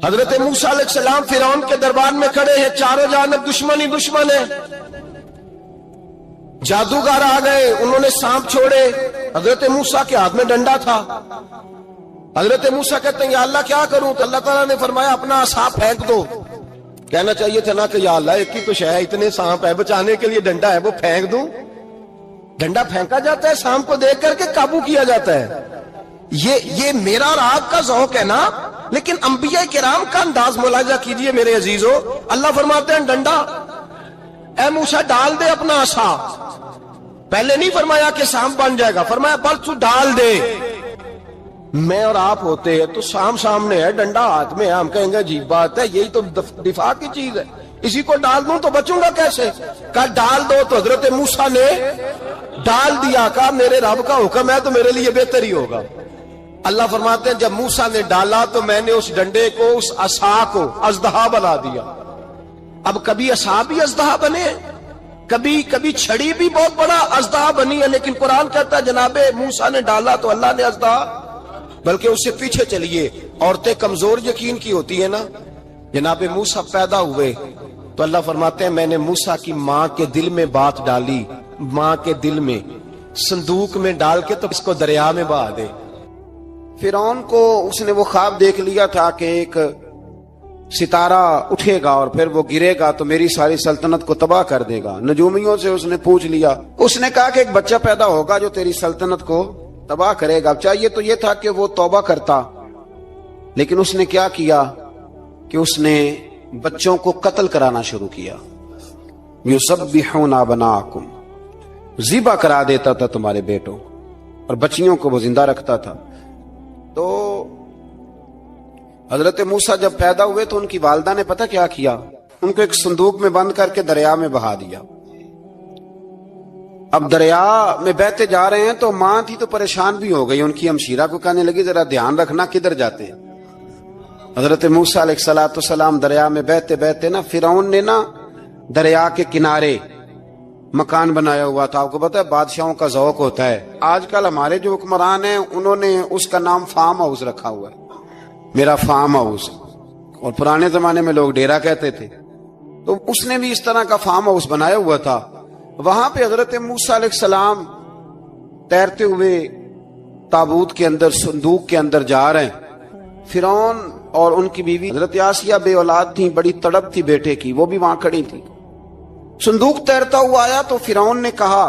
حضرت موسیٰ علیہ السلام فرعون کے دربار میں کھڑے ہیں، چاروں جانب دشمن ہی دشمن ہے۔ جادوگر آ گئے، انہوں نے سانپ چھوڑے، حضرت موسیٰ کے ہاتھ میں ڈنڈا تھا۔ حضرت موسیٰ کہتے ہیں یا اللہ کیا کروں؟ تو اللہ تعالیٰ نے فرمایا اپنا عصا پھینک دو۔ کہنا چاہیے تھا نا کہ یا اللہ ایک ہی تو شے ہے، اتنے سانپ ہے، بچانے کے لیے ڈنڈا ہے وہ پھینک دوں؟ ڈنڈا پھینکا جاتا ہے، سانپ کو دیکھ کر کے قابو کیا جاتا ہے۔ یہ میرا اور آپ کا ذوق ہے نا، لیکن انبیاء کرام کا انداز ملاحظہ کیجئے میرے عزیزو۔ اللہ فرماتے ہیں ڈنڈا، اے موسیٰ ڈال دے اپنا عصا۔ پہلے نہیں فرمایا کہ سانپ بن جائے گا، فرمایا بس تو ڈال دے۔ میں اور آپ ہوتے ہیں تو سام سامنے ہے، ڈنڈا ہاتھ میں ہے، ہم کہیں گے عجیب بات ہے، یہی تو دفاع کی چیز ہے، اسی کو ڈال دوں تو بچوں گا کیسے؟ کہا ڈال دو، تو حضرت موسیٰ نے ڈال دیا۔ کہا میرے رب کا حکم ہے تو میرے لیے بہتر ہی ہوگا۔ اللہ فرماتے ہیں جب موسیٰ نے ڈالا تو میں نے اس ڈنڈے کو، اس عصا کو اژدہا بنا دیا۔ اب کبھی عصا بھی اژدہا بنے، کبھی چھڑی بھی بہت بڑا اژدہا بنی ہے، لیکن قرآن کہتا ہے جناب موسیٰ نے ڈالا تو اللہ نے اژدہا۔ بلکہ اس سے پیچھے چلیے، عورتیں کمزور یقین کی ہوتی ہیں نا۔ جناب موسیٰ پیدا ہوئے تو اللہ فرماتے ہیں میں نے موسیٰ کی ماں کے دل میں بات ڈالی، ماں کے دل میں صندوق میں ڈال کے تو اس کو دریا میں بہا دے۔ فرعون کو اس نے وہ خواب دیکھ لیا تھا کہ ایک ستارہ اٹھے گا اور پھر وہ گرے گا تو میری ساری سلطنت کو تباہ کر دے گا۔ نجومیوں سے اس نے پوچھ لیا، اس نے کہا کہ ایک بچہ پیدا ہوگا جو تیری سلطنت کو تباہ کرے گا۔ چاہیے تو یہ تھا کہ وہ توبہ کرتا، لیکن اس نے کیا کیا کہ اس نے بچوں کو قتل کرانا شروع کیا۔ یُسَبِّحُونَ أَبْنَاءَکُمْ، ذبح کرا دیتا تھا تمہارے بیٹوں، اور بچیوں کو وہ زندہ رکھتا تھا۔ تو حضرت موسیٰ جب پیدا ہوئے تو ان کی والدہ نے پتہ کیا کیا، ان کو ایک صندوق میں بند کر کے دریا میں بہا دیا۔ اب دریا میں بہتے جا رہے ہیں تو ماں تھی تو پریشان بھی ہو گئی، ان کی ہمشیرہ کو کہنے لگی ذرا دھیان رکھنا کدھر جاتے ہیں۔ حضرت موسیٰ علیہ السلام دریا میں بہتے بہتے نا، فرعون نے نا دریا کے کنارے مکان بنایا ہوا تھا۔ آپ کو پتا ہے بادشاہوں کا ذوق ہوتا ہے، آج کل ہمارے جو حکمران ہیں انہوں نے اس کا نام فارم ہاؤس رکھا ہوا ہے، میرا فارم ہاؤس، اور پرانے زمانے میں لوگ ڈیرا کہتے تھے۔ تو اس نے بھی اس طرح کا فارم ہاؤس بنایا ہوا تھا۔ وہاں پہ حضرت موسیٰ علیہ السلام تیرتے ہوئے تابوت کے اندر، صندوق کے اندر جا رہے ہیں۔ فرعون اور ان کی بیوی حضرت آسیہ بے اولاد تھیں، بڑی تڑپ تھی بیٹے کی، وہ بھی وہاں کھڑی تھی۔ صندوق تیرتا ہوا آیا تو فرعون نے کہا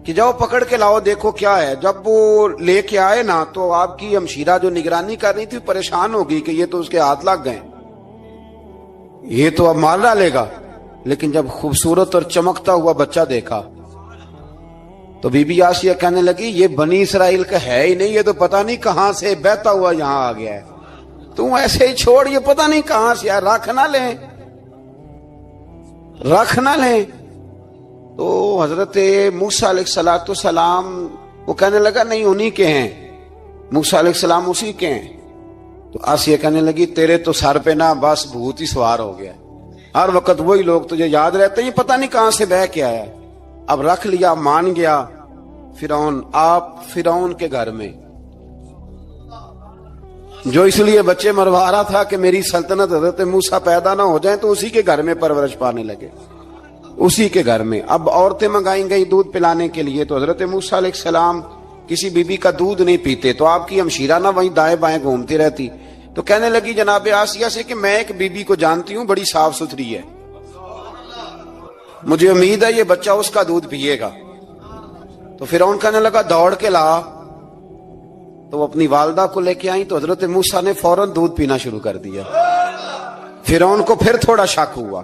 کہ جاؤ پکڑ کے لاؤ دیکھو کیا ہے۔ جب وہ لے کے آئے نا تو آپ کی ہمشیرہ جو نگرانی کر رہی تھی پریشان ہو گئی کہ یہ تو اس کے ہاتھ لگ گئے، یہ تو اب مار ڈالے گا۔ لیکن جب خوبصورت اور چمکتا ہوا بچہ دیکھا تو بی بی آسیہ کہنے لگی یہ بنی اسرائیل کا ہے ہی نہیں، یہ تو پتہ نہیں کہاں سے بہتا ہوا یہاں آ گیا ہے، تم ایسے ہی چھوڑ، یہ پتہ نہیں کہاں سے، رکھ نہ لیں، رکھ نہ لیں۔ تو حضرت موسیٰ علیہ السلام وہ کہنے لگا نہیں انہی کے ہیں، موسیٰ علیہ السلام اسی کے ہیں۔ تو آسیہ کہنے لگی تیرے تو سر پہ نا بس بھوت ہی سوار ہو گیا، ہر وقت وہی لوگ تجھے یاد رہتے ہیں، پتہ نہیں کہاں سے بہ کے آیا۔ اب رکھ لیا، مان گیا فرعون۔ آپ فرعون کے گھر میں جو اس لیے بچے مروا رہا تھا کہ میری سلطنت حضرت موسیٰ پیدا نہ ہو جائیں، تو اسی کے گھر میں پرورش پانے لگے، اسی کے گھر میں۔ اب عورتیں منگائیں گئی دودھ پلانے کے لیے، تو حضرت موسیٰ علیہ السلام کسی بی بی کا دودھ نہیں پیتے، تو آپ کی ہمشیرہ نہ وہیں دائیں بائیں گھومتی رہتی۔ تو کہنے لگی جناب آسیہ سے کہ میں ایک بی بی کو جانتی ہوں، بڑی صاف ستھری ہے، مجھے امید ہے یہ بچہ اس کا دودھ پیے گا۔ تو فرعون کہنے لگا دوڑ کے لا، تو وہ اپنی والدہ کو لے کے آئیں تو حضرت موسیٰ نے فوراً دودھ پینا شروع کر دیا۔ فرعون کو پھر تھوڑا شک ہوا۔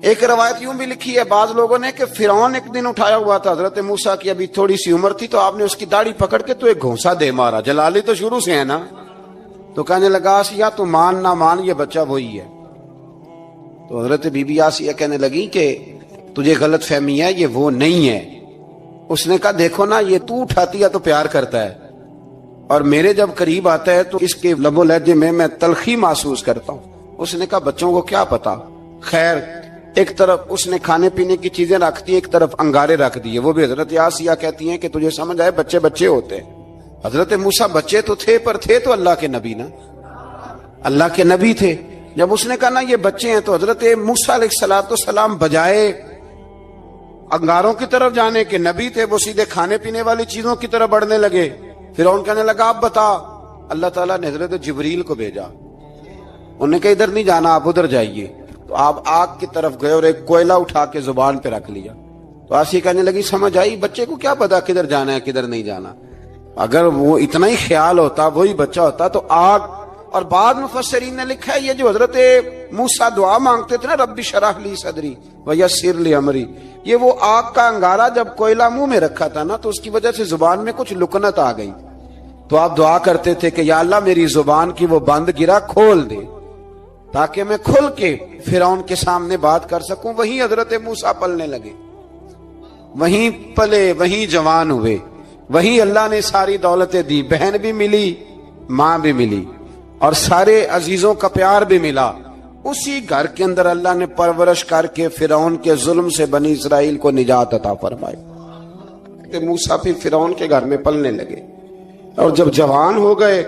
ایک روایت یوں بھی لکھی ہے بعض لوگوں نے کہ فرعون ایک دن اٹھایا ہوا تھا، حضرت موسیٰ کی ابھی تھوڑی سی عمر تھی، تو آپ نے اس کی داڑھی پکڑ کے تو ایک گھونسا دے مارا، جلالی تو شروع سے ہے نا۔ تو کہنے لگا آسیہ تو مان نہ مان یہ بچہ وہی ہے۔ تو حضرت بی بی آسیہ کہنے لگی کہ تجھے غلط فہمی ہے، یہ وہ نہیں ہے۔ اس نے کہا دیکھو نا یہ تو اٹھاتی ہے تو پیار کرتا ہے، اور میرے جب قریب آتا ہے تو اس کے لب و لہجے میں تلخی محسوس کرتا ہوں۔ اس نے کہا بچوں کو کیا پتا۔ خیر ایک طرف اس نے کھانے پینے کی چیزیں رکھ دی، ایک طرف انگارے رکھ دیے۔ وہ بھی حضرت آسیہ کہتی ہیں کہ تجھے سمجھ آئے بچے بچے ہوتے ہیں، حضرت موسیٰ بچے تو تھے پر تھے تو اللہ کے نبی نا، اللہ کے نبی تھے. جب اس نے کہا نا یہ بچے ہیں تو حضرت موسیٰ علیہ السلام بجائے انگاروں کی طرف جانے کے نبی تھے وہ سیدھے کھانے پینے والی چیزوں کی طرف بڑھنے لگے. فرعون کہنے لگا آپ بتا. اللہ تعالیٰ نے حضرت جبریل کو بھیجا. انہوں نے کہا ادھر نہیں جانا آپ ادھر جائیے. تو آپ آگ کی طرف گئے اور ایک کوئلہ اٹھا کے زبان پہ رکھ لیا. تو آسی کہنے لگی سمجھ آئی بچے کو کیا پتا کدھر جانا ہے کدھر نہیں جانا. اگر وہ اتنا ہی خیال ہوتا وہی بچہ ہوتا تو آگ. اور بعد مفسرین نے لکھا ہے یہ جو حضرت موسیٰ دعا مانگتے تھے نا رب اشرح لی صدری ویسر لی امری, یہ وہ آگ کا انگارہ جب کوئلہ منہ میں رکھا تھا نا تو اس کی وجہ سے زبان میں کچھ لکنت آ گئی. تو آپ دعا کرتے تھے کہ یا اللہ میری زبان کی وہ بند گرا کھول دے تاکہ میں کھل کے فرعون کے سامنے بات کر سکوں. وہیں حضرت موسیٰ پلنے لگے, وہیں پلے, وہیں جوان ہوئے, وہیں اللہ نے ساری دولتیں دی. بہن بھی ملی, ماں بھی ملی, اور سارے عزیزوں کا پیار بھی ملا. اسی گھر کے اندر اللہ نے پرورش کر کے فرعون کے ظلم سے بنی اسرائیل کو نجات عطا فرمائی. کہ موسیٰ پھر فرعون کے گھر میں پلنے لگے اور جب جوان ہو گئے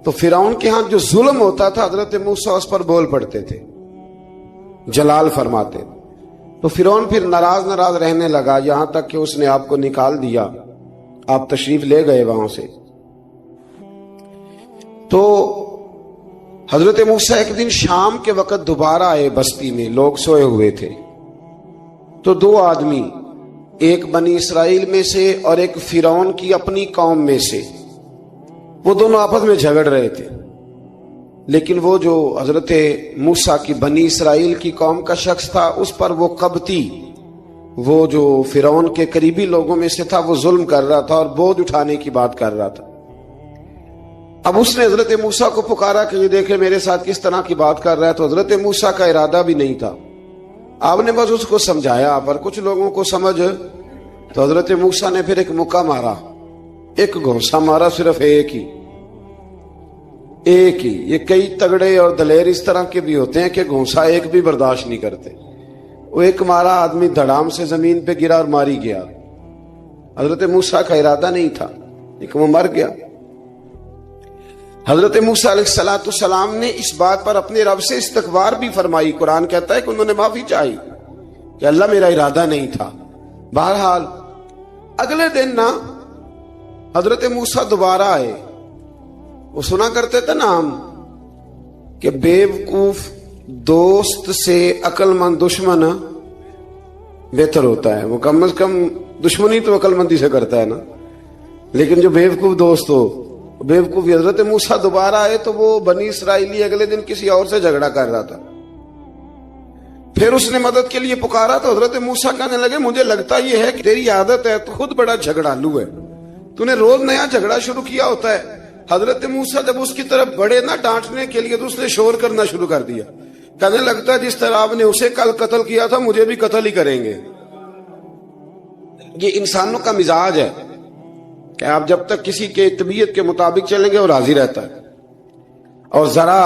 تو فرعون کے ہاں جو ظلم ہوتا تھا حضرت موسیٰ اس پر بول پڑتے تھے, جلال فرماتے. تو فرعون پھر ناراض رہنے لگا یہاں تک کہ اس نے آپ کو نکال دیا. آپ تشریف لے گئے وہاں سے. تو حضرت موسیٰ ایک دن شام کے وقت دوبارہ آئے بستی میں, لوگ سوئے ہوئے تھے. تو دو آدمی, ایک بنی اسرائیل میں سے اور ایک فرعون کی اپنی قوم میں سے, وہ دونوں آپس میں جھگڑ رہے تھے. لیکن وہ جو حضرت موسیٰ کی بنی اسرائیل کی قوم کا شخص تھا اس پر وہ قبطی, وہ جو فرعون کے قریبی لوگوں میں سے تھا, وہ ظلم کر رہا تھا اور بوجھ اٹھانے کی بات کر رہا تھا. اب اس نے حضرت موسیٰ کو پکارا کہ یہ دیکھیں میرے ساتھ کس طرح کی بات کر رہا ہے. تو حضرت موسیٰ کا ارادہ بھی نہیں تھا, آپ نے بس اس کو سمجھایا. پر کچھ لوگوں کو سمجھ, تو حضرت موسیٰ نے پھر ایک مکہ مارا, ایک گھونسا مارا, صرف ایک ہی. یہ کئی تگڑے اور دلیر اس طرح کے بھی ہوتے ہیں کہ گھونسا ایک بھی برداشت نہیں کرتے. وہ ایک مارا, آدمی دھڑام سے زمین پہ گرا اور ماری گیا. حضرت موسیٰ کا ارادہ نہیں تھا لیکن وہ مر گیا. حضرت موسیٰ علیہ السلام نے اس بات پر اپنے رب سے استغفار بھی فرمائی. قرآن کہتا ہے کہ انہوں نے معافی چاہی کہ اللہ میرا ارادہ نہیں تھا. بہرحال اگلے دن نا حضرت موسیٰ دوبارہ آئے. وہ سنا کرتے تھے نا ہم کہ بیوقوف دوست سے عقل مند دشمن بہتر ہوتا ہے. وہ کم از کم دشمنی تو عقل مندی سے کرتا ہے نا, لیکن جو بیوقوف دوست ہو بیوقوف. حضرت موسیٰ دوبارہ آئے تو وہ بنی اسرائیلی اگلے دن کسی اور سے جھگڑا کر رہا تھا. پھر اس نے مدد کے لیے پکارا تو حضرت موسیٰ کہنے لگے مجھے لگتا یہ ہے کہ تیری عادت ہے, تو خود بڑا جھگڑالو ہے, تو نے روز نیا جھگڑا شروع کیا ہوتا ہے. حضرت موسیٰ جب اس کی طرف بڑھے نا ڈانٹنے کے لیے تو اس نے شور کرنا شروع کر دیا. کہنے لگتا ہے جس طرح آپ نے اسے کل قتل کیا تھا مجھے بھی قتل ہی کریں گے. یہ انسانوں کا مزاج ہے کہ آپ جب تک کسی کے طبیعت کے مطابق چلیں گے وہ راضی رہتا ہے, اور ذرا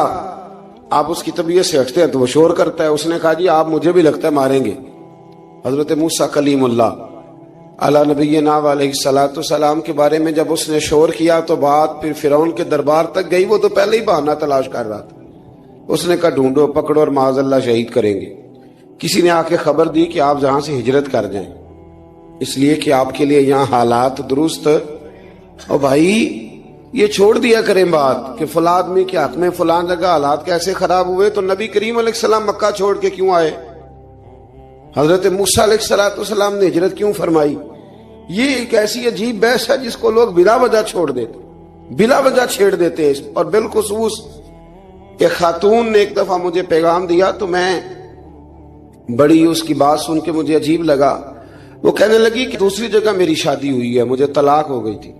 آپ اس کی طبیعت سے ہٹتے ہیں تو وہ شور کرتا ہے. اس نے کہا جی آپ مجھے بھی لگتا ہے ماریں گے. حضرت موسیٰ کلیم اللہ علی نبینا علیہ السلام کے بارے میں جب اس نے شور کیا تو بات پھر فرعون کے دربار تک گئی. وہ تو پہلے ہی بہانہ تلاش کر رہا تھا. اس نے کہا ڈھونڈو, پکڑو اور معاذ اللہ شہید کریں گے. کسی نے آ کے خبر دی کہ آپ جہاں سے ہجرت کر جائیں, اس لیے کہ آپ کے لیے یہاں حالات درست. اور بھائی یہ چھوڑ دیا کریں بات کہ فلاں آدمی کے حق میں فلاں جگہ حالات کیسے خراب ہوئے, تو نبی کریم علیہ السلام مکہ چھوڑ کے کیوں آئے؟ حضرت موسیٰ علیہ السلام نے ہجرت کیوں فرمائی؟ یہ ایک ایسی عجیب بحث ہے جس کو لوگ بلا وجہ چھوڑ دیتے, بلا وجہ چھیڑ دیتے ہیں. اور بالخصوص ایک خاتون نے ایک دفعہ مجھے پیغام دیا تو میں بڑی اس کی بات سن کے مجھے عجیب لگا. وہ کہنے لگی کہ دوسری جگہ میری شادی ہوئی ہے, مجھے طلاق ہو گئی تھی,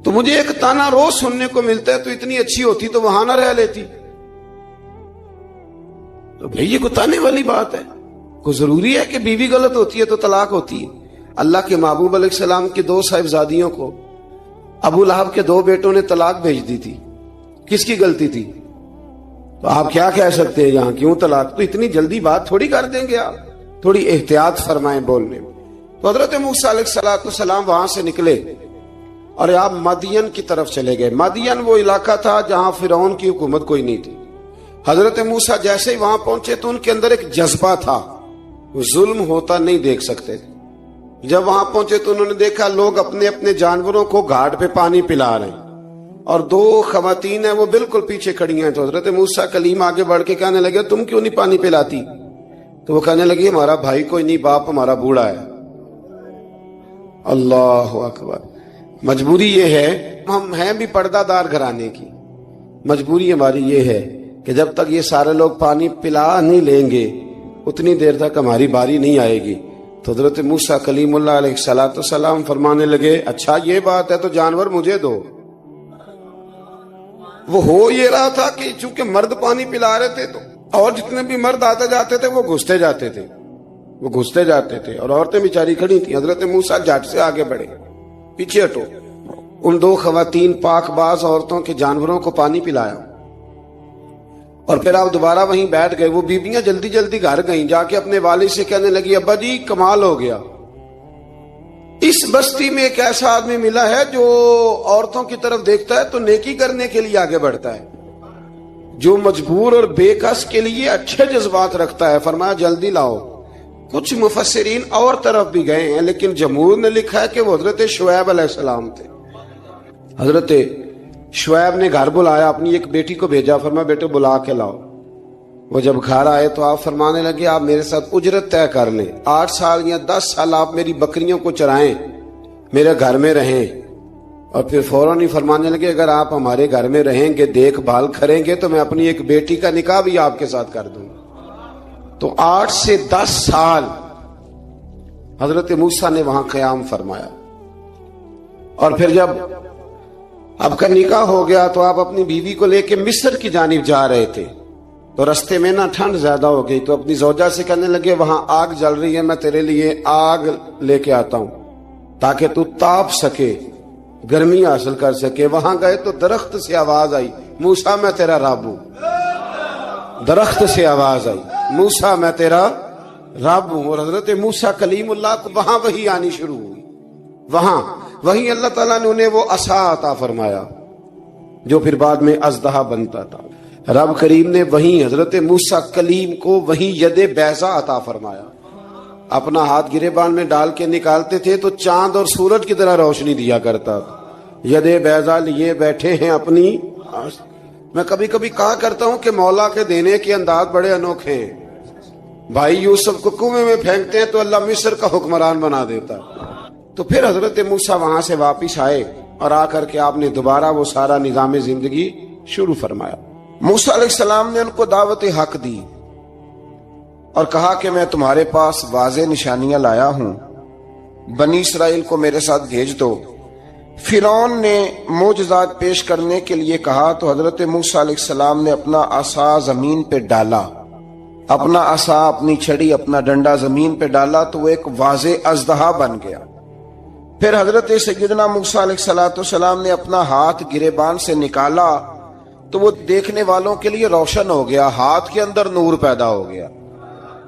تو مجھے ایک تانا روز سننے کو ملتا ہے تو اتنی اچھی ہوتی تو وہاں نہ رہ لیتی. تو بھئی یہ کوئی تانے والی بات ہے؟ کوئی ضروری ہے کہ بیوی غلط ہوتی ہے تو طلاق ہوتی ہے؟ اللہ کے محبوب علیہ السلام کی 2 صاحبزادیوں کو ابو لہب کے 2 بیٹوں نے طلاق بھیج دی تھی. کس کی غلطی تھی؟ تو آپ کیا کہہ سکتے ہیں یہاں کیوں طلاق؟ تو اتنی جلدی بات تھوڑی کر دیں گے آپ, تھوڑی احتیاط فرمائیں بولنے میں. تو حضرت موسیٰ علیہ السلام وہاں سے نکلے اور آپ مدین کی طرف چلے گئے. مدین وہ علاقہ تھا جہاں فرعون کی حکومت کوئی نہیں تھی. حضرت موسیٰ جیسے ہی وہاں پہنچے تو ان کے اندر ایک جذبہ تھا, وہ ظلم ہوتا نہیں دیکھ سکتے. جب وہاں پہنچے تو انہوں نے دیکھا لوگ اپنے اپنے جانوروں کو گھاٹ پہ پانی پلا رہے ہیں, اور 2 خواتین ہیں وہ بالکل پیچھے کھڑی ہیں. تو حضرت موسیٰ کلیم آگے بڑھ کے کہنے لگے تم کیوں نہیں پانی پلاتی؟ تو وہ کہنے لگی ہمارا بھائی کوئی نہیں, باپ ہمارا بوڑھا ہے. اللہ اکبر. مجبوری یہ ہے, ہم ہیں بھی پردہ دار گھرانے کی, مجبوری ہماری یہ ہے کہ جب تک یہ سارے لوگ پانی پلا نہیں لیں گے اتنی دیر تک ہماری باری نہیں آئے گی. تو حضرت موسیٰ کلیم اللہ علیہ السلام فرمانے لگے اچھا یہ بات ہے تو جانور مجھے دو. وہ ہو یہ رہا تھا کہ چونکہ مرد پانی پلا رہے تھے تو اور جتنے بھی مرد آتے جاتے تھے وہ گھستے جاتے تھے, اور عورتیں بیچاری کھڑی تھیں. حضرت موسیٰ جھٹ سے آگے بڑھے, پیچھے ہٹو. ان 2 خواتین پاک باز عورتوں کے جانوروں کو پانی پلایا, اور پھر آپ دوبارہ وہیں بیٹھ گئے. وہ بیویاں جلدی جلدی گھر گئیں, جا کے اپنے والد سے کہنے لگی ابا جی کمال ہو گیا, اس بستی میں ایک ایسا آدمی ملا ہے جو عورتوں کی طرف دیکھتا ہے تو نیکی کرنے کے لیے آگے بڑھتا ہے, جو مجبور اور بے کس کے لیے اچھے جذبات رکھتا ہے. فرمایا جلدی لاؤ. کچھ مفسرین اور طرف بھی گئے ہیں لیکن جمہور نے لکھا ہے کہ وہ حضرت شعیب علیہ السلام تھے. حضرت شعیب نے گھر بلایا, اپنی ایک بیٹی کو بھیجا, فرمایا بیٹے بلا کے لاؤ. وہ جب گھر آئے تو آپ فرمانے لگے آپ میرے ساتھ اجرت طے کر لیں, 8 سال یا 10 سال آپ میری بکریوں کو چرائیں, میرے گھر میں رہیں. اور پھر فوراً ہی فرمانے لگے اگر آپ ہمارے گھر میں رہیں گے دیکھ بھال کریں گے تو میں اپنی ایک بیٹی کا نکاح بھی آپ کے ساتھ کر دوں. تو 8 سے 10 سال حضرت موسیٰ نے وہاں قیام فرمایا. اور پھر جب آپ کا نکاح ہو گیا تو آپ اپنی بیوی کو لے کے مصر کی جانب جا رہے تھے, تو رستے میں ٹھنڈ زیادہ ہو گئی. تو اپنی زوجہ سے کہنے لگے وہاں آگ جل رہی ہے, میں تیرے لیے آگ لے کے آتا ہوں تاکہ تو تاپ سکے, گرمی حاصل کر سکے. وہاں گئے تو درخت سے آواز آئی موسیٰ میں تیرا رب ہوں. درخت سے آواز آئی موسیٰ میں تیرا رب ہوں. اور حضرت موسیٰ کلیم اللہ کو وہاں وحی آنی شروع ہوئی. وہیں اللہ تعالیٰ نے انہیں وہ عصا عطا فرمایا جو پھر بعد میں اژدہا بنتا تھا. رب کریم نے وہیں حضرت موسیٰ کلیم کو وہیں ید بیضا عطا فرمایا. اپنا ہاتھ گریبان میں ڈال کے نکالتے تھے تو چاند اور سورج کی طرح روشنی دیا کرتا تھا. ید بیضا لیے بیٹھے ہیں اپنی. میں کبھی کبھی کہا کرتا ہوں کہ مولا کے دینے کے انداز بڑے انوکھے ہیں. بھائی یوسف کو کنویں میں پھینکتے ہیں تو اللہ مصر کا حکمران بنا دیتا. تو پھر حضرت موسیٰ وہاں سے واپس آئے اور آ کر کے آپ نے دوبارہ وہ سارا نظام زندگی شروع فرمایا. موسیٰ علیہ السلام نے ان کو دعوت حق دی اور کہا کہ میں تمہارے پاس واضح نشانیاں لایا ہوں, بنی اسرائیل کو میرے ساتھ بھیج دو. فرعون نے معجزات پیش کرنے کے لیے کہا تو حضرت موسیٰ علیہ السلام نے اپنا عصا زمین پہ ڈالا, اپنا عصا, اپنی چھڑی, اپنا ڈنڈا زمین پہ ڈالا تو وہ ایک واضح اژدہا بن گیا. پھر حضرت سیدنا موسیٰ علیہ السلام نے اپنا ہاتھ گریبان سے نکالا تو وہ دیکھنے والوں کے لیے روشن ہو گیا, ہاتھ کے اندر نور پیدا ہو گیا.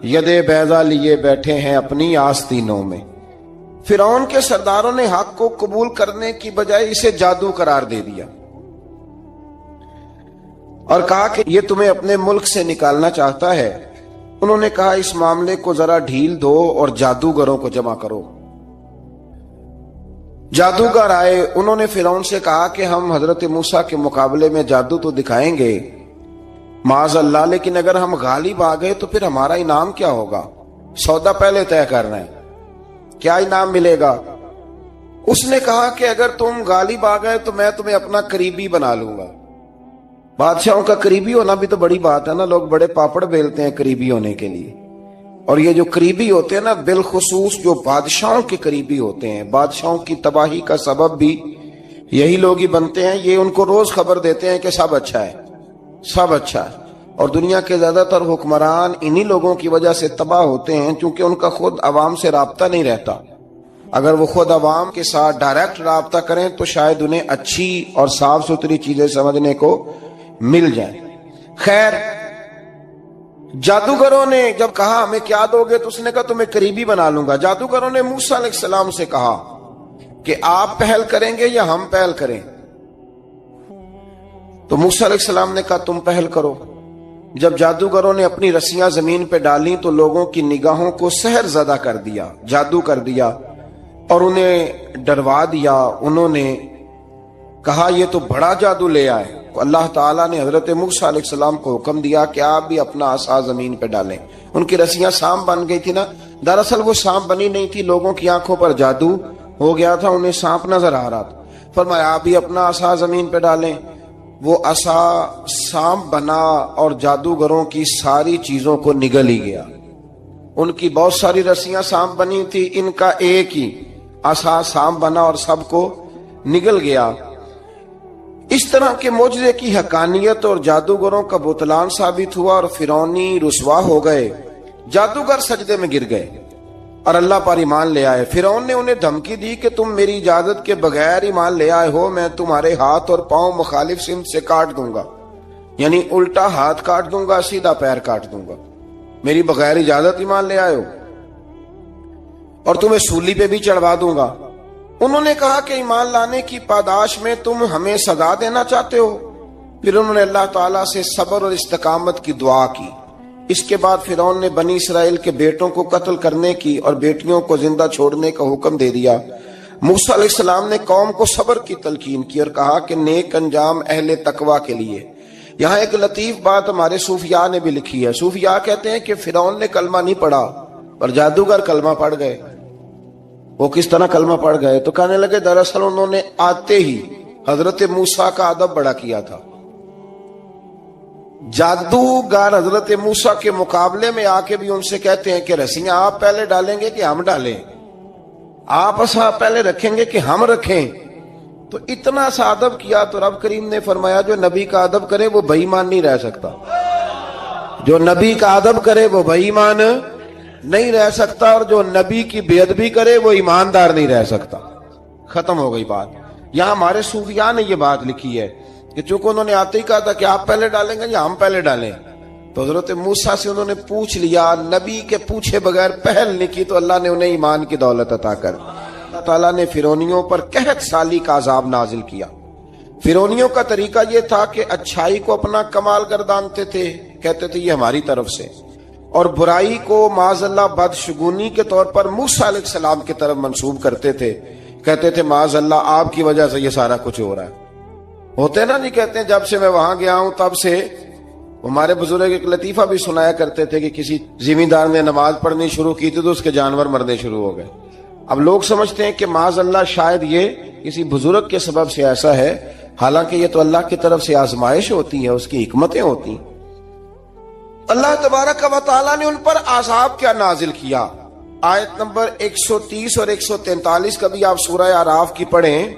ید بیضا لیے بیٹھے ہیں اپنی آستینوں میں. فرعون کے سرداروں نے حق کو قبول کرنے کی بجائے اسے جادو قرار دے دیا اور کہا کہ یہ تمہیں اپنے ملک سے نکالنا چاہتا ہے. انہوں نے کہا اس معاملے کو ذرا ڈھیل دو اور جادوگروں کو جمع کرو. جادوگر آئے, انہوں نے فرعون سے کہا کہ ہم حضرت موسیٰ کے مقابلے میں جادو تو دکھائیں گے معاذ اللہ, لیکن اگر ہم غالب آ گئے تو پھر ہمارا انعام کیا ہوگا؟ سودا پہلے طے کرنا ہے, کیا انعام ملے گا؟ اس نے کہا کہ اگر تم غالب آ گئے تو میں تمہیں اپنا قریبی بنا لوں گا. بادشاہوں کا قریبی ہونا بھی تو بڑی بات ہے نا, لوگ بڑے پاپڑ بیلتے ہیں قریبی ہونے کے لیے. اور یہ جو قریبی ہوتے ہیں نا, بالخصوص جو بادشاہوں کے قریبی ہوتے ہیں, بادشاہوں کی تباہی کا سبب بھی یہی لوگ ہی بنتے ہیں. یہ ان کو روز خبر دیتے ہیں کہ سب اچھا ہے, سب اچھا ہے. اور دنیا کے زیادہ تر حکمران انہی لوگوں کی وجہ سے تباہ ہوتے ہیں کیونکہ ان کا خود عوام سے رابطہ نہیں رہتا. اگر وہ خود عوام کے ساتھ ڈائریکٹ رابطہ کریں تو شاید انہیں اچھی اور صاف ستھری چیزیں سمجھنے کو مل جائیں. خیر, جادوگروں نے جب کہا ہمیں کیا دو گے تو اس نے کہا تمہیں قریبی بنا لوں گا. جادوگروں نے موسیٰ علیہ السلام سے کہا کہ آپ پہل کریں گے یا ہم پہل کریں؟ تو موسیٰ علیہ السلام نے کہا تم پہل کرو۔ جب جادوگروں نے اپنی رسیاں زمین پہ ڈالیں تو لوگوں کی نگاہوں کو سحر زدہ کر دیا، جادو کر دیا اور انہیں ڈروا دیا۔ انہوں نے کہا یہ تو بڑا جادو لے آئے۔ تو اللہ تعالیٰ نے حضرت موسیٰ علیہ السلام کو حکم دیا کہ آپ بھی اپنا عصا زمین پہ ڈالیں۔ ان کی رسیاں سانپ بن گئی تھی نا، دراصل وہ سانپ بنی نہیں تھی، لوگوں کی آنکھوں پر جادو ہو گیا تھا، انہیں سانپ نظر آ رہا تھا۔ فرمایا آپ بھی اپنا عصا زمین پہ ڈالیں۔ وہ عصا سانپ بنا اور جادوگروں کی ساری چیزوں کو نگل ہی گیا۔ ان کی بہت ساری رسیاں سانپ بنی تھی، ان کا ایک ہی عصا سانپ بنا اور سب کو نگل گیا۔ اس طرح کے معجزے کی حقانیت اور جادوگروں کا بطلان ثابت ہوا اور فرعونی رسوا ہو گئے۔ جادوگر سجدے میں گر گئے اور اللہ پر ایمان لے آئے۔ فرعون نے انہیں دھمکی دی کہ تم میری اجازت کے بغیر ایمان لے آئے ہو، میں تمہارے ہاتھ اور پاؤں مخالف سمت سے کاٹ دوں گا، یعنی الٹا ہاتھ کاٹ دوں گا، سیدھا پیر کاٹ دوں گا، میری بغیر اجازت ایمان لے آئے ہو، اور تمہیں سولی پہ بھی چڑھوا دوں گا۔ انہوں نے کہا کہ ایمان لانے کی پاداش میں تم ہمیں سزا دینا چاہتے ہو؟ پھر انہوں نے اللہ تعالیٰ سے صبر اور استقامت کی دعا کی۔ اس کے بعد فرعون نے بنی اسرائیل کے بیٹوں کو قتل کرنے کی اور بیٹیوں کو زندہ چھوڑنے کا حکم دے دیا۔ موسیٰ علیہ السلام نے قوم کو صبر کی تلقین کی اور کہا کہ نیک انجام اہل تقوی کے لیے۔ یہاں ایک لطیف بات ہمارے صوفیاء نے بھی لکھی ہے۔ صوفیاء کہتے ہیں کہ فرعون نے کلمہ نہیں پڑھا اور جادوگر کلمہ پڑھ گئے۔ وہ کس طرح کلمہ پڑھ گئے؟ تو کہنے لگے دراصل انہوں نے آتے ہی حضرت موسیٰ کا ادب بڑا کیا تھا۔ جادوگر حضرت موسیٰ کے مقابلے میں آ کے بھی ان سے کہتے ہیں کہ رسیاں آپ پہلے ڈالیں گے کہ ہم ڈالیں؟ آپ عصا پہلے رکھیں گے کہ ہم رکھیں؟ تو اتنا سا ادب کیا تو رب کریم نے فرمایا جو نبی کا ادب کرے وہ بے ایمان نہیں رہ سکتا، جو نبی کا ادب کرے وہ بے ایمان نہیں رہ سکتا، اور جو نبی کی بے ادبی کرے وہ ایماندار نہیں رہ سکتا۔ ختم ہو گئی بات۔ یہاں ہمارے صوفیاء نے یہ بات لکھی ہے کہ چونکہ انہوں نے آتے ہی کہا تھا کہ آپ پہلے ڈالیں گے یا ہم پہلے ڈالیں، تو حضرت موسیٰ سے انہوں نے پوچھ لیا، نبی کے پوچھے بغیر پہل نہیں کی، تو اللہ نے انہیں ایمان کی دولت عطا کر دی۔ اللہ تعالیٰ نے فرعونیوں پر قحط سالی کا عذاب نازل کیا۔ فرعونیوں کا طریقہ یہ تھا کہ اچھائی کو اپنا کمال گردانتے تھے، کہتے تھے یہ ہماری طرف سے، اور برائی کو معاذ اللہ بدشگونی کے طور پر موسیٰ علیہ السلام کی طرف منسوب کرتے تھے، کہتے تھے معاذ اللہ آپ کی وجہ سے یہ سارا کچھ ہو رہا ہے۔ ہوتے نا نہیں کہتے ہیں جب سے میں وہاں گیا ہوں تب سے، ہمارے بزرگ ایک لطیفہ بھی سنایا کرتے تھے کہ کسی زمیندار نے نماز پڑھنی شروع کی تھی تو اس کے جانور مرنے شروع ہو گئے۔ اب لوگ سمجھتے ہیں کہ معاذ اللہ شاید یہ کسی بزرگ کے سبب سے ایسا ہے، حالانکہ یہ تو اللہ کی طرف سے آزمائش ہوتی ہے، اس کی حکمتیں ہوتی ہیں۔ اللہ تبارک و تعالیٰ نے ان پر عذاب کیا نازل کیا؟ آیت نمبر 130 اور 143 کا بھی آپ سورہ اعراف کی پڑھیں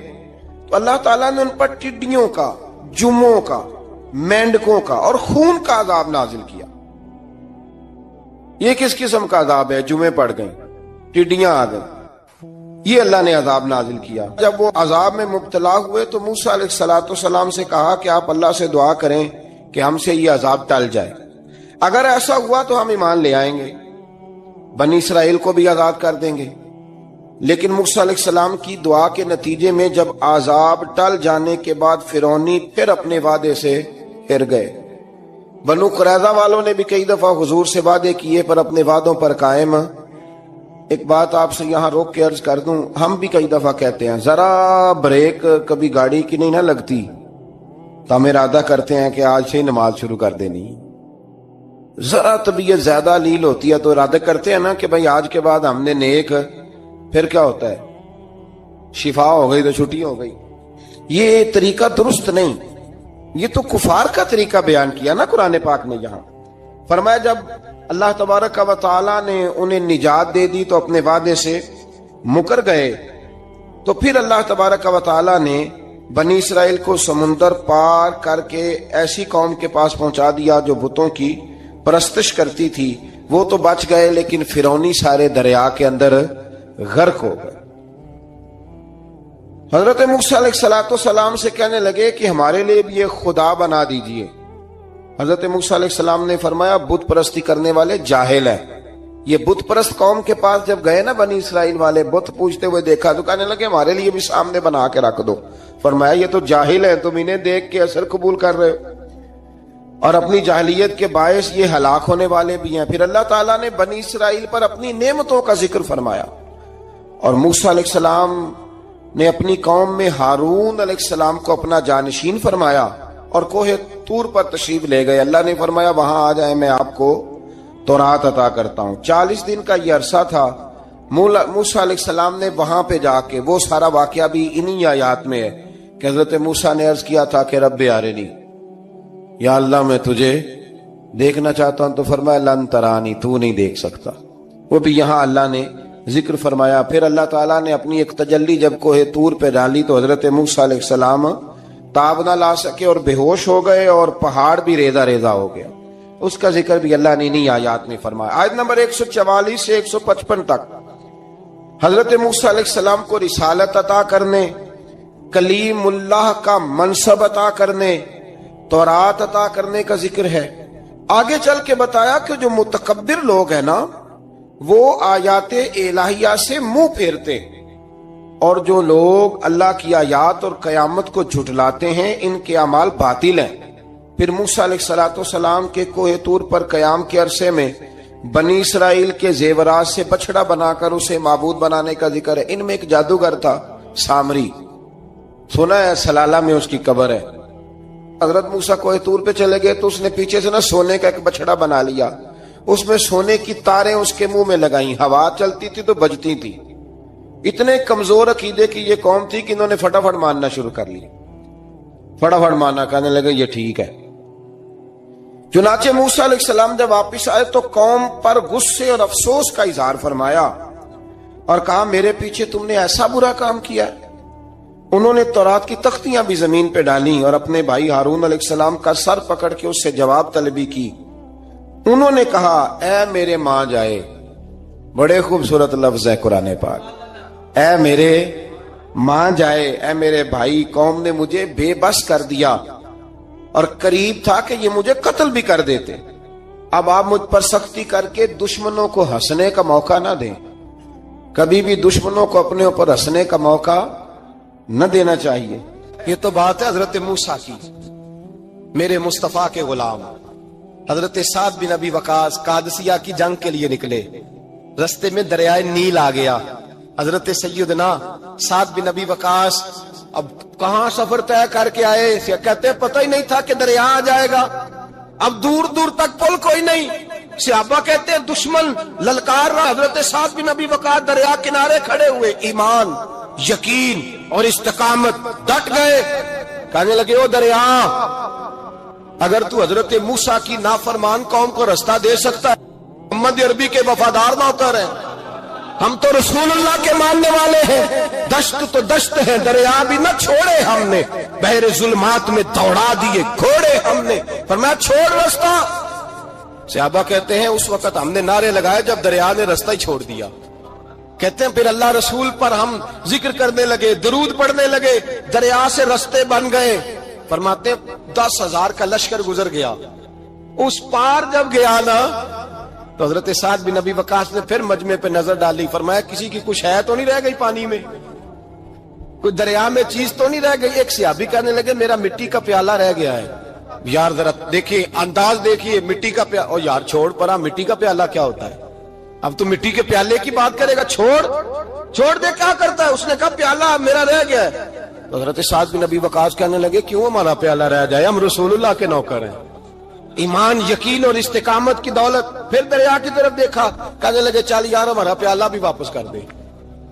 تو اللہ تعالیٰ نے ان پر ٹڈیوں کا، جموں کا، مینڈکوں کا اور خون کا عذاب نازل کیا۔ یہ کس قسم کا عذاب ہے؟ جمعے پڑ گئیں، ٹڈیاں آ گئیں، یہ اللہ نے عذاب نازل کیا۔ جب وہ عذاب میں مبتلا ہوئے تو موسیٰ علیہ السلام سے کہا کہ آپ اللہ سے دعا کریں کہ ہم سے یہ عذاب ٹل جائے، اگر ایسا ہوا تو ہم ایمان لے آئیں گے، بنی اسرائیل کو بھی آزاد کر دیں گے۔ لیکن موسیٰ علیہ السلام کی دعا کے نتیجے میں جب عذاب ٹل جانے کے بعد فرعونی پھر اپنے وعدے سے پھر گئے۔ بنو قریظہ والوں نے بھی کئی دفعہ حضور سے وعدے کیے پر اپنے وعدوں پر قائم۔ ایک بات آپ سے یہاں روک کے عرض کر دوں، ہم بھی کئی دفعہ کہتے ہیں ذرا بریک کبھی گاڑی کی نہیں نہ لگتی تو ہم ارادہ کرتے ہیں کہ آج سے ہی نماز شروع کر دینی، ذرا طبیعت زیادہ لیل ہوتی ہے تو ارادہ کرتے ہیں نا کہ بھائی آج کے بعد ہم نے نیک، پھر کیا ہوتا ہے شفا ہو گئی تو چھٹی ہو گئی۔ یہ طریقہ درست نہیں، یہ تو کفار کا طریقہ بیان کیا نا قرآن پاک نے۔ یہاں فرمایا جب اللہ تبارک و تعالیٰ نے انہیں نجات دے دی تو اپنے وعدے سے مکر گئے، تو پھر اللہ تبارک و تعالیٰ نے بنی اسرائیل کو سمندر پار کر کے ایسی قوم کے پاس پہنچا دیا جو بتوں کی پرستش کرتی تھی، وہ تو بچ گئے لیکن فرعونی سارے دریا کے اندر غرق ہو گئے۔ حضرت موسیٰ علیہ السلام سے کہنے لگے کہ ہمارے لیے بھی ایک خدا بنا دیجئے۔ حضرت موسیٰ علیہ السلام نے فرمایا بت پرستی کرنے والے جاہل ہیں، یہ بت پرست قوم کے پاس جب گئے نا بنی اسرائیل والے, بت پوجتے ہوئے دیکھا تو کہنے لگے ہمارے لیے بھی سامنے بنا کے رکھ دو. فرمایا یہ تو جاہل ہیں, تم انہیں دیکھ کے اثر قبول کر رہے ہو, اور اپنی جاہلیت کے باعث یہ ہلاک ہونے والے بھی ہیں. پھر اللہ تعالیٰ نے بنی اسرائیل پر اپنی نعمتوں کا ذکر فرمایا, اور موسیٰ علیہ السلام نے اپنی قوم میں ہارون علیہ السلام کو اپنا جانشین فرمایا اور کوہ طور پر تشریف لے گئے. اللہ نے فرمایا وہاں آ جائیں, میں آپ کو تورات عطا کرتا ہوں. 40 دن کا یہ عرصہ تھا. موسیٰ علیہ السلام نے وہاں پہ جا کے, وہ سارا واقعہ بھی انہی آیات میں ہے کہ حضرت موسیٰ نے عرض کیا تھا کہ رب ارنی, یا اللہ میں تجھے دیکھنا چاہتا ہوں. تو فرمایا لن ترانی, تو نہیں دیکھ سکتا. وہ بھی یہاں اللہ نے ذکر فرمایا. پھر اللہ تعالیٰ نے اپنی ایک تجلی جب کوہ طور پہ ڈالی تو حضرت موسیٰ علیہ السلام تاب نہ لا سکے اور بے ہوش ہو گئے, اور پہاڑ بھی ریزہ ریزہ ہو گیا. اس کا ذکر بھی اللہ نے انہی آیات میں فرمایا. آیت نمبر 144 سے 155 تک حضرت موسیٰ علیہ السلام کو رسالت عطا کرنے, کلیم اللہ کا منصب عطا کرنے, تورات عطا کرنے کا ذکر ہے. آگے چل کے بتایا کہ جو متکبر لوگ ہیں نا, وہ آیات الہیہ سے منہ پھیرتے, اور جو لوگ اللہ کی آیات اور قیامت کو جھٹلاتے ہیں ان کے اعمال باطل ہیں. پھر موسیٰ علیہ السلام کے کوہ طور پر قیام کے عرصے میں بنی اسرائیل کے زیورات سے بچڑا بنا کر اسے معبود بنانے کا ذکر ہے. ان میں ایک جادوگر تھا سامری, سنا ہے سلالہ میں اس کی قبر ہے. حضرت موسیٰ کوہ طور پہ چلے گئے تو اس نے پیچھے سے نا سونے کا ایک بچڑا بنا لیا, اس میں سونے کی تاریں اس کے منہ میں لگائیں, ہوا چلتی تھی تو بجتی تھی. اتنے کمزور عقیدے کی یہ قوم تھی کہ انہوں نے فٹافٹ ماننا شروع کر لی, فٹافٹ ماننا, کہنے لگے یہ ٹھیک ہے. چنانچہ موسیٰ علیہ السلام جب واپس آئے تو قوم پر غصے اور افسوس کا اظہار فرمایا اور کہا میرے پیچھے تم نے ایسا برا کام کیا ہے. انہوں نے تورات کی تختیاں بھی زمین پہ ڈالیں اور اپنے بھائی ہارون علیہ السلام کا سر پکڑ کے اس سے جواب طلبی کی. انہوں نے کہا اے میرے ماں جائے, بڑے خوبصورت لفظ ہے قرآن پاک, اے میرے ماں جائے, اے میرے بھائی, قوم نے مجھے بے بس کر دیا اور قریب تھا کہ یہ مجھے قتل بھی کر دیتے. اب آپ مجھ پر سختی کر کے دشمنوں کو ہنسنے کا موقع نہ دیں. کبھی بھی دشمنوں کو اپنے اوپر ہنسنے کا موقع نہ دینا چاہیے. یہ تو بات ہے حضرت موسیٰ کی, میرے مصطفیٰ کے غلام. حضرت سعد بن ابی وقاص قادسیہ کی جنگ کے لیے نکلے, رستے میں دریائے نیل آ گیا. حضرت سیدنا سعد بن ابی وقاص اب کہاں سفر طے کر کے آئے, کہتے ہیں پتہ ہی نہیں تھا کہ دریا آ جائے گا. اب دور دور تک پل کوئی نہیں. صحابہ کہتے ہیں دشمن للکار رہا, حضرت سعد بن ابی وقاص دریا کنارے کھڑے ہوئے, ایمان, یقین اور استقامت, ڈٹ گئے. کہنے لگے او دریا, اگر تو حضرت موسیٰ کی نافرمان قوم کو رستہ دے سکتا ہے, محمد عربی کے وفادار نہ اتر ہیں, ہم تو رسول اللہ کے ماننے والے ہیں. دشت تو دشت ہے, دریا بھی نہ چھوڑے ہم نے, بحر ظلمات میں دوڑا دیے گھوڑے ہم نے. فرمایا چھوڑ رستہ. صحابہ کہتے ہیں اس وقت ہم نے نعرے لگائے جب دریا نے رستہ ہی چھوڑ دیا. کہتے ہیں پھر اللہ رسول پر ہم ذکر کرنے لگے, درود پڑھنے لگے, دریا سے رستے بن گئے. فرماتے ہیں 10,000 کا لشکر گزر گیا. اس پار جب گیا نا تو حضرت سعد بن ابی وقاص نے پھر مجمع پہ نظر ڈالی. فرمایا کسی کی کچھ ہے تو نہیں رہ گئی پانی میں, کوئی دریا میں چیز تو نہیں رہ گئی. ایک صحابی کہنے لگے میرا مٹی کا پیالہ رہ گیا ہے. یار ذرا دیکھیے انداز دیکھیے, مٹی کا پیالہ, اور یار چھوڑ پرا, مٹی کا پیالہ کیا ہوتا ہے, اب تو مٹی کے پیالے کی بات کرے گا, چھوڑ دے, کیا کرتا ہے. اس نے کہا پیالہ میرا رہ گیا ہے. تو حضرت سعد بن ابی وقاص کہنے لگے کیوں ہمارا پیالہ رہ جائے, ہم رسول اللہ کے نوکر ہیں. ایمان, یقین اور استقامت کی دولت. پھر دریا کی طرف دیکھا, کہنے لگے چل یار ہمارا پیالہ بھی واپس کر دے.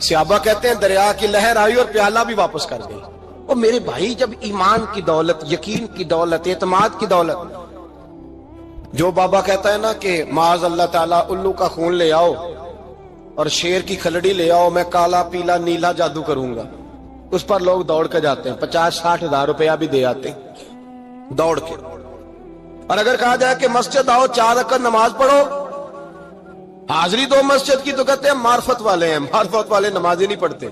صحابہ کہتے ہیں دریا کی لہر آئی اور پیالہ بھی واپس کر گئی. اور میرے بھائی جب ایمان کی دولت, یقین کی دولت, اعتماد کی دولت, جو بابا کہتا ہے نا کہ معاذ اللہ تعالیٰ الو کا خون لے آؤ اور شیر کی کھلڑی لے آؤ, میں کالا پیلا نیلا جادو کروں گا, اس پر لوگ دوڑ کے جاتے ہیں, 50-60 ہزار روپیہ بھی دے آتے ہیں دوڑ کے. اور اگر کہا جائے کہ مسجد آؤ 4 رکعت نماز پڑھو, حاضری دو مسجد کی, تو کہتے ہیں معرفت والے ہیں. معرفت والے نمازیں نہیں پڑھتے,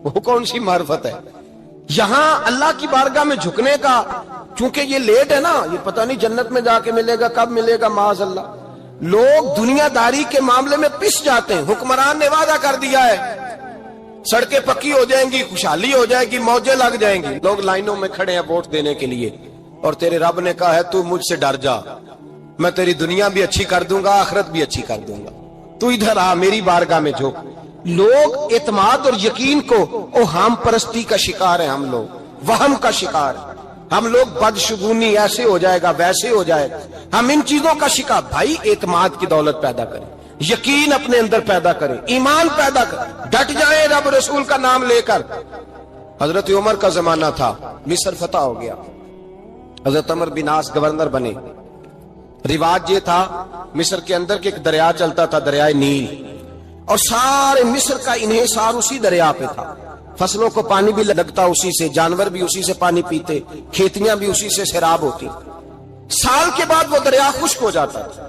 وہ کون سی معرفت ہے. یہاں اللہ کی بارگاہ میں جھکنے کا, چونکہ یہ لیٹ ہے نا, یہ پتہ نہیں جنت میں جا کے ملے گا, کب ملے گا, معاذ اللہ. لوگ دنیا داری کے معاملے میں پس جاتے ہیں. حکمران نے وعدہ کر دیا ہے سڑکیں پکی ہو جائیں گی, خوشحالی ہو جائے گی, موجیں لگ جائیں گی, لوگ لائنوں میں کھڑے ہیں ووٹ دینے کے لیے, اور تیرے رب نے کہا ہے تو مجھ سے ڈر جا, میں تیری دنیا بھی اچھی کر دوں گا, آخرت بھی اچھی کر دوں گا, تو ادھر آ میری بارگاہ میں جھوک. لوگ اعتماد اور یقین کو اوہام پرستی کا شکار ہیں, ہم لوگ وہم کا شکار ہیں, ہم لوگ بدشگونی ایسے ہو جائے گا ویسے ہو جائے گا, ہم ان چیزوں کا شکار. بھائی اعتماد کی دولت پیدا کریں, یقین اپنے اندر پیدا کریں, ایمان پیدا کریں, ڈٹ جائیں رب رسول کا نام لے کر. حضرت عمر کا زمانہ تھا, مصر فتح ہو گیا, حضرت عمر بن عاص گورنر بنے. رواج یہ تھا مصر کے اندر کہ ایک دریا چلتا تھا, دریائے نیل, اور سارے مصر کا انحصار اسی دریا پہ تھا. فصلوں کو پانی بھی لگتا اسی سے, جانور بھی اسی سے پانی پیتے, کھیتیاں بھی اسی سے سیراب ہوتی. سال کے بعد وہ دریا خشک ہو جاتا تھا,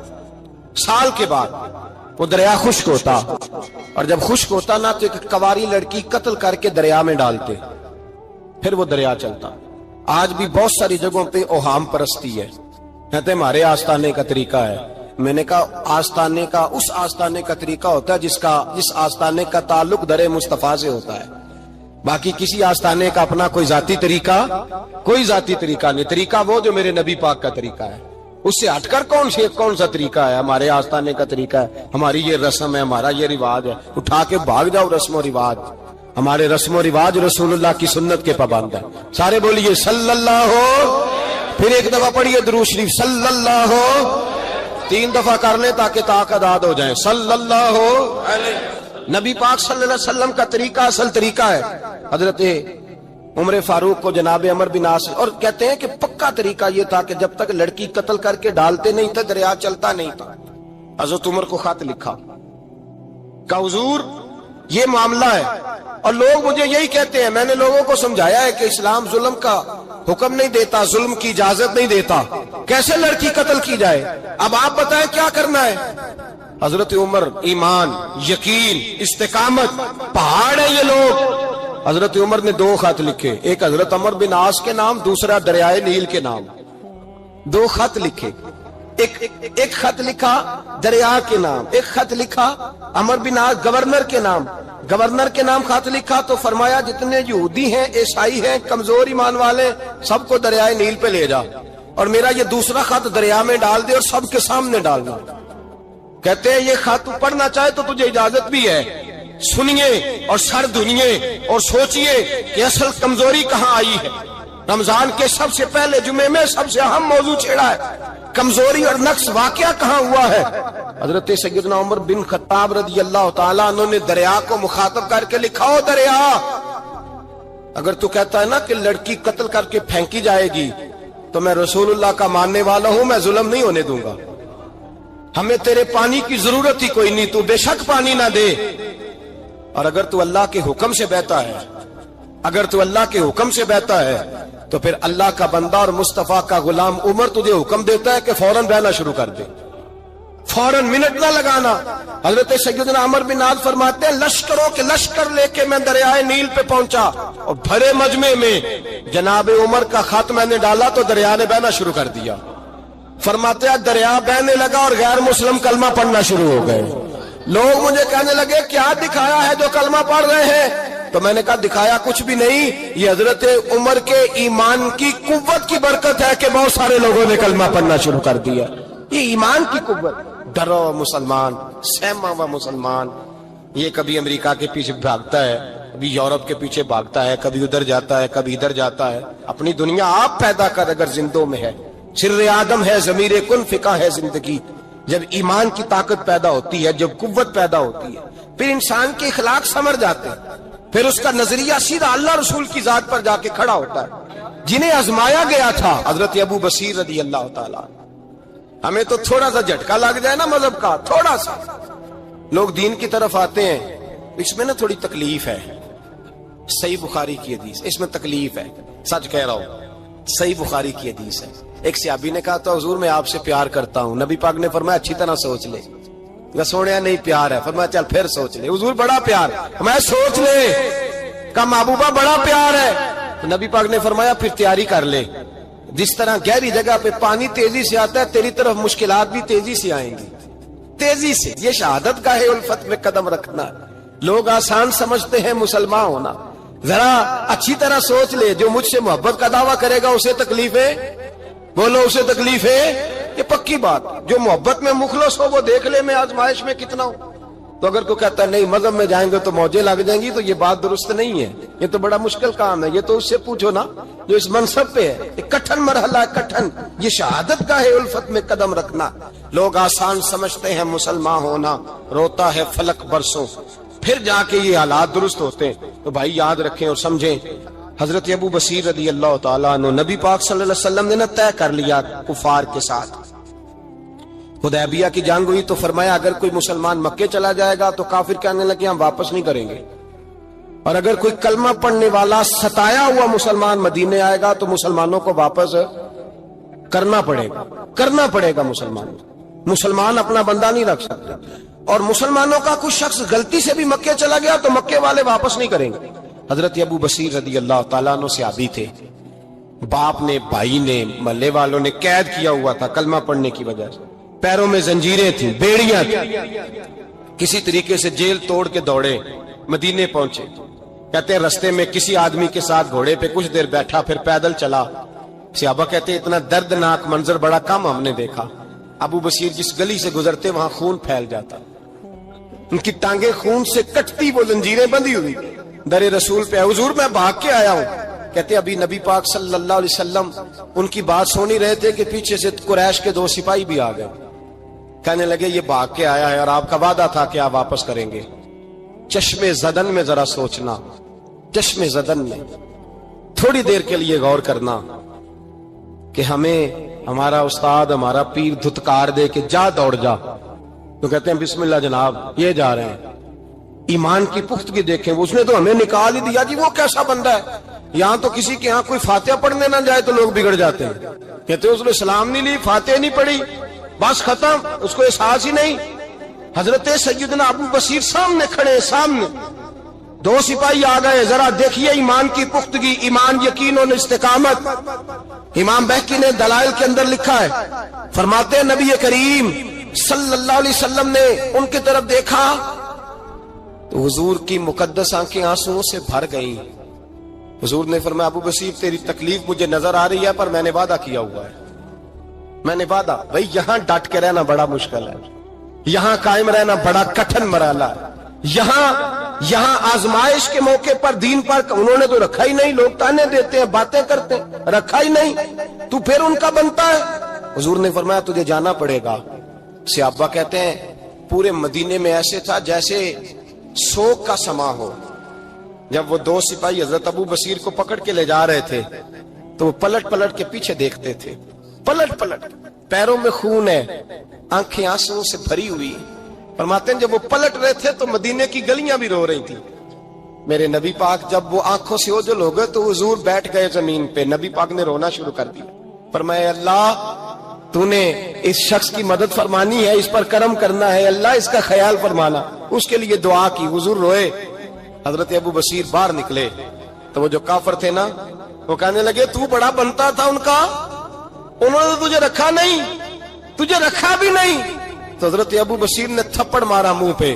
سال کے بعد وہ دریا خشک ہوتا, اور جب خشک ہوتا نا تو ایک کواری لڑکی قتل کر کے دریا میں ڈالتے, پھر وہ دریا چلتا. آج بھی بہت ساری جگہوں پہ اوہام پرستی ہے, کہتے ہیں ہمارے آستانے کا طریقہ ہے. میں نے کہا آستانے کا اس آستانے کا طریقہ ہوتا ہے جس آستانے کا تعلق در مصطفیٰ سے ہوتا ہے. باقی کسی آستانے کا اپنا کوئی ذاتی طریقہ نہیں. طریقہ وہ جو میرے نبی پاک کا طریقہ ہے, اس سے ہٹ کر کون سا طریقہ ہے. ہمارے آستانے کا طریقہ ہے, ہماری یہ رسم ہے, ہمارا یہ رواج ہے, اٹھا کے بھاگ جاؤ رسم و رواج. ہمارے رسم و رواج رسول اللہ کی سنت کے پابند ہے. سارے بولیے صلی اللہ ہو, پھر ایک دفعہ پڑھیے درود شریف صلی اللہ ہو, 3 دفعہ کر لیں تاکہ طاقت ہو جائیں. صلی اللہ ہو نبی پاک صلی اللہ علیہ وسلم کا طریقہ اصل طریقہ ہے. حضرت عمر فاروق کو جناب عمر بن عاص, اور کہتے ہیں کہ پکا طریقہ یہ تھا کہ جب تک لڑکی قتل کر کے ڈالتے نہیں تھے دریا چلتا نہیں تھا. حضرت عمر کو خط لکھا کہ حضور یہ معاملہ ہے, اور لوگ مجھے یہی کہتے ہیں. میں نے لوگوں کو سمجھایا ہے کہ اسلام ظلم کا حکم نہیں دیتا, ظلم کی اجازت نہیں دیتا, کیسے لڑکی قتل کی جائے. اب آپ بتائیں کیا کرنا ہے. حضرت عمر ایمان, یقین, استقامت, پہاڑ ہے یہ لوگ. حضرت عمر نے 2 خط لکھے, ایک حضرت عمر بن عاص کے نام, دوسرا دریائے نیل کے نام. 2 خط لکھے, ایک خط لکھا دریا کے نام, ایک خط لکھا عمر بن عاص گورنر کے نام. گورنر کے نام خط لکھا تو فرمایا جتنے یہودی ہیں, عیسائی ہیں, کمزور ایمان والے, سب کو دریائے نیل پہ لے جا, اور میرا یہ دوسرا خط دریا میں ڈال دے اور سب کے سامنے ڈالنا. کہتے ہیں یہ خط پڑھنا چاہے تو تجھے اجازت بھی ہے, سنیے اور سر دھنیے اور سوچئے کہ اصل کمزوری کہاں آئی ہے. رمضان کے سب سے پہلے جمعے میں سب سے اہم موضوع چھیڑا ہے, کمزوری اور نقص واقعہ کہاں ہوا ہے. حضرت سیدنا عمر بن خطاب رضی اللہ تعالیٰ عنہ نے دریا کو مخاطب کر کے لکھا, ہو دریا, اگر تو کہتا ہے نا کہ لڑکی قتل کر کے پھینکی جائے گی تو میں رسول اللہ کا ماننے والا ہوں, میں ظلم نہیں ہونے دوں گا. ہمیں تیرے پانی کی ضرورت ہی کوئی نہیں, تو بے شک پانی نہ دے. اور اگر تو اللہ کے حکم سے بہتا ہے, تو پھر اللہ کا بندہ اور مصطفیٰ کا غلام عمر تجھے حکم دیتا ہے کہ فوراً بہنا شروع کر دے, فوراً منٹ نہ لگانا. حضرت سیدنا عمر بن عاص فرماتے ہیں لشکروں کے لشکر لے کے میں دریائے نیل پہ پہنچا, اور بھرے مجمع میں جناب عمر کا خط میں نے ڈالا تو دریا نے بہنا شروع کر دیا. فرماتے ہیں دریا بہنے لگا اور غیر مسلم کلمہ پڑھنا شروع ہو گئے. لوگ مجھے کہنے لگے کیا دکھایا ہے جو کلمہ پڑھ رہے ہیں. تو میں نے کہا دکھایا کچھ بھی نہیں, یہ حضرت عمر کے ایمان کی قوت کی برکت ہے کہ بہت سارے لوگوں نے کلمہ پڑھنا شروع کر دیا. یہ ایمان کی قوت. ڈرا ہوا مسلمان, سہما ہوا مسلمان, یہ کبھی امریکہ کے پیچھے بھاگتا ہے, کبھی یورپ کے پیچھے بھاگتا ہے, کبھی ادھر جاتا ہے, کبھی ادھر جاتا ہے. اپنی دنیا آپ پیدا کر, اگر زندوں میں ہے. سر آدم ہے, ضمیر کن, فقہ ہے زندگی. جب ایمان کی طاقت پیدا ہوتی ہے, جب قوت پیدا ہوتی ہے, پھر انسان کے اخلاق سمر جاتے ہیں, پھر اس کا نظریہ سیدھا اللہ رسول کی ذات پر جا کے کھڑا ہوتا ہے. جنہیں آزمایا گیا تھا حضرت ابو بصیر رضی اللہ تعالیٰ. ہمیں تو تھوڑا سا جھٹکا لگ جائے نا مذہب کا, تھوڑا سا, لوگ دین کی طرف آتے ہیں, اس میں نا تھوڑی تکلیف ہے. صحیح بخاری کی حدیث, اس میں تکلیف ہے, سچ کہہ رہا ہوں, صحیح بخاری کی حدیث ہے. ایک صحابی نے کہا تو حضور میں آپ سے پیار کرتا ہوں. نبی پاک نے فرمایا اچھی طرح سوچ لے. سونے نہیں پیار ہے. فرمایا چل پھر سوچ لے. حضور بڑا پیار, میں سوچ لے. کہا محبوبہ بڑا پیار ہے. تو نبی پاک نے فرمایا پھر تیاری کر لے. جس طرح گہری جگہ پہ پانی تیزی سے آتا ہے, تیری طرف مشکلات بھی تیزی سے آئیں گی. تیزی سے. یہ شہادت گاہ الفت میں قدم رکھنا. لوگ آسان سمجھتے ہیں مسلمان ہونا. ذرا اچھی طرح سوچ لے, جو مجھ سے محبت کا دعویٰ کرے گا اسے تکلیف ہے, بولو اسے تکلیف ہے. یہ پکی بات. جو محبت میں مخلص ہو وہ دیکھ لے میں آزمائش میں کتنا ہوں. تو اگر کوئی کہتا ہے نہیں مذہب میں جائیں گے تو موجیں لگ جائیں گی, تو یہ بات درست نہیں ہے. یہ تو بڑا مشکل کام ہے. یہ تو اس سے پوچھو نا جو اس منصب پہ ہے. یہ کٹھن مرحلہ ہے, کٹھن. یہ شہادت گاہ الفت میں قدم رکھنا. لوگ آسان سمجھتے ہیں مسلمان ہونا, روتا ہے فلک برسوں, پھر جا کے یہ حالات درست ہوتے ہیں. تو بھائی یاد رکھیں اور سمجھیں, حضرت ابو بصیر رضی اللہ تعالیٰ عنہ نبی پاک صلی اللہ علیہ وسلم نے نہ طے کر لیا کفار کے ساتھ. حدیبیہ کی جنگ ہوئی تو فرمایا اگر کوئی مسلمان مکے چلا جائے گا تو کافر کہنے لگے ہم واپس نہیں کریں گے, اور اگر کوئی کلمہ پڑھنے والا ستایا ہوا مسلمان مدینے آئے گا تو مسلمانوں کو واپس کرنا پڑے گا. مسلمان اپنا بندہ نہیں رکھ سکتے. اور مسلمانوں کا کوئی شخص غلطی سے بھی مکے چلا گیا تو مکے والے واپس نہیں کریں گے. حضرت ابو بصیر رضی اللہ تعالیٰ عنہ صحابی تھے. باپ نے, بھائی نے, محلے والوں نے قید کیا ہوا تھا کلمہ پڑھنے کی وجہ سے. پیروں میں زنجیریں تھیں, بیڑیاں تھیں. کسی طریقے سے جیل توڑ کے دوڑے, مدینے پہنچے. کہتے ہیں رستے میں کسی آدمی کے ساتھ گھوڑے پہ کچھ دیر بیٹھا, پھر پیدل چلا. صحابہ کہتے ہیں اتنا دردناک منظر بڑا کم ہم نے دیکھا. ابو بصیر جس گلی سے گزرتے وہاں خون پھیل جاتا, ان کی ٹانگیں خون سے کٹتی, وہ زنجیریں بندھی ہوئی. در رسول پہ حضور میں بھاگ کے آیا ہوں. کہتے ابھی نبی پاک صلی اللہ علیہ وسلم ان کی بات سن ہی رہے تھے کہ پیچھے سے قریش کے 2 سپاہی بھی آ گئے. کہنے لگے یہ بھاگ کے آیا ہے اور آپ کا وعدہ تھا کہ آپ واپس کریں گے. چشم زدن میں ذرا سوچنا, چشم زدن میں تھوڑی دیر کے لیے غور کرنا کہ ہمیں ہمارا استاد, ہمارا پیر دھتکار دے کہ جا دوڑ جا, تو کہتے ہیں بسم اللہ جناب یہ جا رہے ہیں. ایمان کی پختگی دیکھیں, اس نے تو ہمیں نکال ہی دیا جی. وہ کیسا بندہ ہے, یہاں تو کسی کے ہاں کوئی فاتحہ پڑھنے نہ جائے تو لوگ بگڑ جاتے ہیں. کہتے ہیں اس نے سلام نہیں لی, فاتحہ نہیں پڑھی, بس ختم, اس کو احساس ہی نہیں. حضرت سیدنا ابو بصیر سامنے کھڑے, سامنے 2 سپاہی آ گئے. ذرا دیکھیے ایمان کی پختگی, ایمان, یقین اور استقامت. امام بہقی نے دلائل کے اندر لکھا ہے, فرماتے ہیں نبی کریم صلی اللہ علیہ وسلم نے ان کی طرف دیکھا تو حضور کی مقدس آنکھیں آنسوؤں سے بھر گئیں. حضور نے فرمایا ابو بصیر تیری تکلیف مجھے نظر آ رہی ہے, پر میں نے وعدہ کیا ہوا ہے. میں نے وعدہ. بھائی یہاں ڈٹ کے رہنا بڑا مشکل ہے, یہاں قائم رہنا بڑا کٹھن مرحلہ ہے. یہاں آزمائش کے موقع پر دین پر انہوں نے تو رکھا ہی نہیں. لوگ تانے دیتے ہیں, باتیں کرتے ہیں, رکھا ہی نہیں, تو پھر ان کا بنتا ہے. حضور نے فرمایا تجھے جانا پڑے گا. صحابہ کہتے ہیں پورے مدینے میں ایسے تھا جیسے سوگ کا سما ہو. جب وہ 2 سپاہی حضرت ابو بصیر کو پکڑ کے لے جا رہے تھے تو وہ پلٹ پلٹ کے پیچھے دیکھتے تھے, پلٹ پلٹ, پیروں میں خون ہے, آنکھیں آنسوؤں سے بھری ہوئی. فرماتے ہیں جب وہ پلٹ رہے تھے تو مدینے کی گلیاں بھی رو رہی تھی. میرے نبی پاک جب وہ آنکھوں سے اوجھل ہو گئے تو حضور بیٹھ گئے زمین پہ. نبی پاک نے رونا شروع کر دیا. فرمایا اللہ تو نے اس شخص کی مدد فرمانی ہے, اس پر کرم کرنا ہے, اللہ اس کا خیال فرمانا. اس کے لیے دعا کی, حضور روئے. حضرت ابو بصیر باہر نکلے تو وہ جو کافر تھے نا وہ کہنے لگے تو بڑا بنتا تھا ان کا, انہوں نے تجھے رکھا نہیں, تجھے رکھا بھی نہیں. تو حضرت ابو بصیر نے تھپڑ مارا منہ پہ,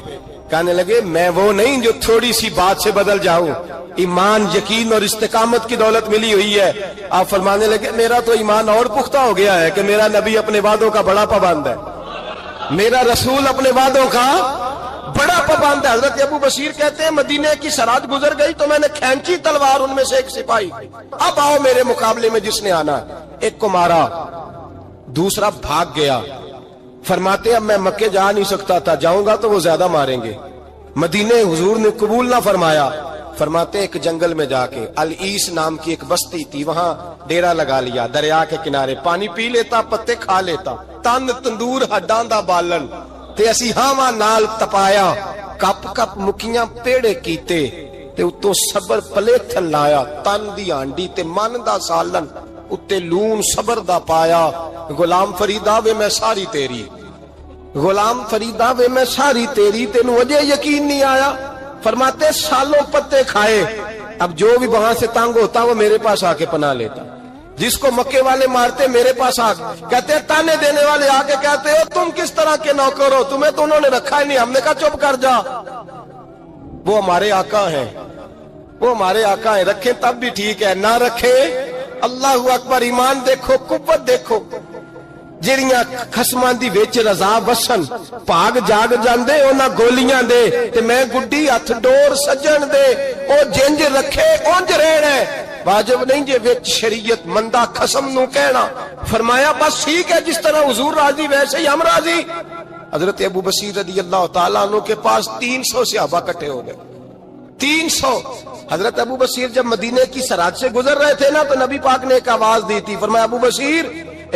کہنے لگے میں وہ نہیں جو تھوڑی سی بات سے بدل جاؤں. ایمان, یقین اور استقامت کی دولت ملی ہوئی ہے. آپ فرمانے لگے میرا تو ایمان اور پختہ ہو گیا ہے کہ میرا نبی اپنے وعدوں کا بڑا پابند ہے, میرا رسول اپنے وعدوں کا بڑا پابند ہے. حضرت ابو بصیر کہتے ہیں مدینے کی سرحد گزر گئی تو میں نے کھینچی تلوار, ان میں سے ایک سپاہی, اب آؤ میرے مقابلے میں جس نے آنا. ایک کو مارا, دوسرا بھاگ گیا. فرماتے اب میں مکے جا نہیں سکتا تھا, جاؤں گا تو وہ زیادہ ماریں گے. مدینے حضور نے قبول نہ فرمایا. فرماتے ایک جنگل میں جا کے, العیس نام کی ایک بستی تھی, وہاں ڈیرا لگا لیا. دریا کے کنارے پانی پی لیتا, پتے کھا لیتا. تن تندور ہڈاں دا بالن تے اسی ہاواں نال تپایا. کپ کپ مکیاں پیڑے کیتے تے اتوں صبر پلیتھن لایا. تن دی ہانڈی تے من دا سالن اتے لون صبر دا پایا. غلام فریدا وے میں ساری تیری, غلام فریدا وے میں ساری تیری, تینوں اجے یقین نہیں آیا. فرماتے سالوں پتے کھائے, اب جو بھی وہاں سے تنگ ہوتا وہ میرے پاس آ کے پناہ لیتا. جس کو مکے والے مارتے میرے پاس آ کہتے ہیں تانے دینے والے آ کے کہتے ہو تم کس طرح کے نوکر ہو, تمہیں تو انہوں نے رکھا ہی نہیں. ہم نے کہا چپ کر جا, وہ ہمارے آقا ہیں, وہ ہمارے آقا ہیں, رکھیں تب بھی ٹھیک ہے, نہ رکھیں اللہ اکبر. ایمان دیکھو, قوت دیکھو, جڑیاں خسماں دی وچ رضا وسن بھاگ جاگ جاندے انہاں گولیاں دے تے میں گڈی ہتھ ڈور سجن دے او جنج رکھے اونج رہنا ہے. واجب نہیں جے وچ شریعت مندہ خسم نو کہنا. فرمایا بس ٹھیک ہے, جس طرح حضور راضی ویسے ہی ہم راضی. حضرت ابو بصیر رضی اللہ تعالیٰ عنہ کے پاس 300 صحابہ اکٹھے ہو گئے, 300. حضرت ابو بصیر جب مدینے کی سرحد سے گزر رہے تھے نا تو نبی پاک نے ایک آواز دی تھی, فرمایا ابو بصیر